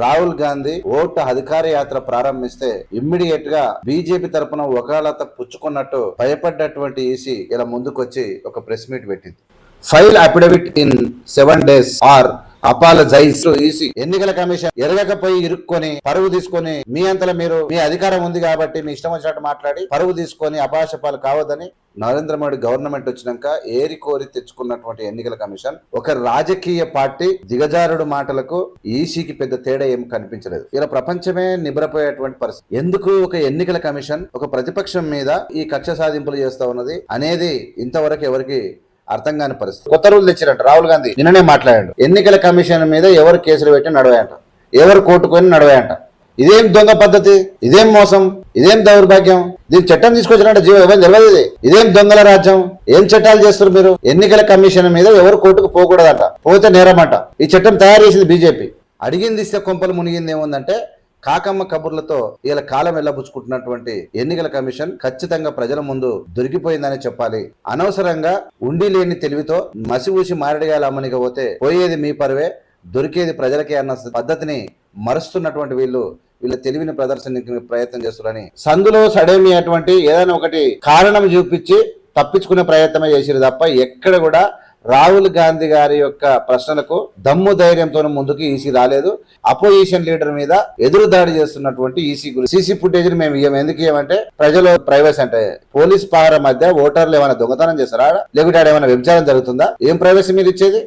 Rahul Gandhi vote అధికార యాత్ర ప్రారంభిస్తే ఇమ్మీడియట్ గా బీజేపీ తరపున వకాలత పుచ్చుకున్నట్టు భయపడ్డటువంటి ఈసీ ఇలా ముందుకొచ్చి ఒక ప్రెస్ మీట్ పెట్టింది. File affidavit in 7 days or apologise to EC. ఎన్నికల కమిషన్ ఎరగకపోయి ఇరుక్కొని పరువు తీసుకొని మీ అంతలో మీరు మీ అధికారం ఉంది కాబట్టి మీ ఇష్టం వచ్చినట్టు మాట్లాడి పరువు తీసుకొని అపాశపాలు కావద్దని నరేంద్ర మోడీ గవర్నమెంట్ వచ్చినాక ఏరి కోరి తెచ్చుకున్నటువంటి ఎన్నికల కమిషన్ ఒక రాజకీయ పార్టీ దిగజారుడు మాటలకు ఈసీకి పెద్ద తేడా ఏం కనిపించలేదు. ఇలా ప్రపంచమే నిబ్రపోయేటువంటి పరిస్థితి. ఎందుకు ఒక ఎన్నికల కమిషన్ ఒక ప్రతిపక్షం మీద ఈ కక్ష సాధింపులు చేస్తా ఉన్నది అనేది ఇంతవరకు ఎవరికి అర్థం కాని పరిస్థితి. కొత్త రూల్ తెచ్చినట్టు రాహుల్ గాంధీ నిన్ననే మాట్లాడాడు. ఎన్నికల కమిషన్ మీద ఎవరు కేసులు పెట్టి నడవాయంట, ఎవరు కోర్టుకొని నడవాయంట. ఇదేం దొంగ పద్ధతి, ఇదేం మోసం, ఇదేం దౌర్భాగ్యం. దీని చట్టం తీసుకొచ్చినట్టు జీవో ఎవరు తెలియదు. ఇదేం దొంగల రాజ్యం, ఏం చట్టాలు చేస్తారు మీరు? ఎన్నికల కమిషన్ మీద ఎవరు కోర్టుకు పోకూడదంట, పోతే నేరమంట. ఈ చట్టం తయారు చేసింది బీజేపీ. అడిగింది ఇస్తే కొంపలు మునిగింది ఏముందంటే కాకమ్మ కబుర్లతో ఇలా కాలం వెళ్ళబుచ్చుకుంటున్నటువంటి ఎన్నికల కమిషన్ ఖచ్చితంగా ప్రజల ముందు దొరికిపోయిందని చెప్పాలి. అనవసరంగా ఉండి లేని తెలివితో మసి ఊసి మారడిగాలు అమ్మనికపోతే పోయేది మీ పరువే, దొరికేది ప్రజలకే అన్న పద్ధతిని మరుస్తున్నటువంటి వీళ్ళ తెలివిని ప్రదర్శనకి ప్రయత్నం చేస్తున్నారని సందులో సడేమి అటువంటి ఏదైనా ఒకటి కారణం చూపించి తప్పించుకునే ప్రయత్నమే చేసిరు తప్ప ఎక్కడ కూడా రాహుల్ గాంధీ గారి యొక్క ప్రశ్నలకు దమ్ము ధైర్యంతో ముందుకు ఈసీ రాలేదు. అపోజిషన్ లీడర్ మీద ఎదురు దాడి చేస్తున్నటువంటి ఈసీ గురించి సీసీ ఫుటేజ్ మేము ఎందుకు ఇవ్వమంటే ప్రజలు ప్రైవసీ అంటే పోలీస్ పహార మధ్య ఓటర్లు ఏమైనా దొంగతనం చేస్తారా, లేకుంటే ఏమైనా వ్యభిచారం జరుగుతుందా? ఏం ప్రైవసీ మీరు ఇచ్చేది?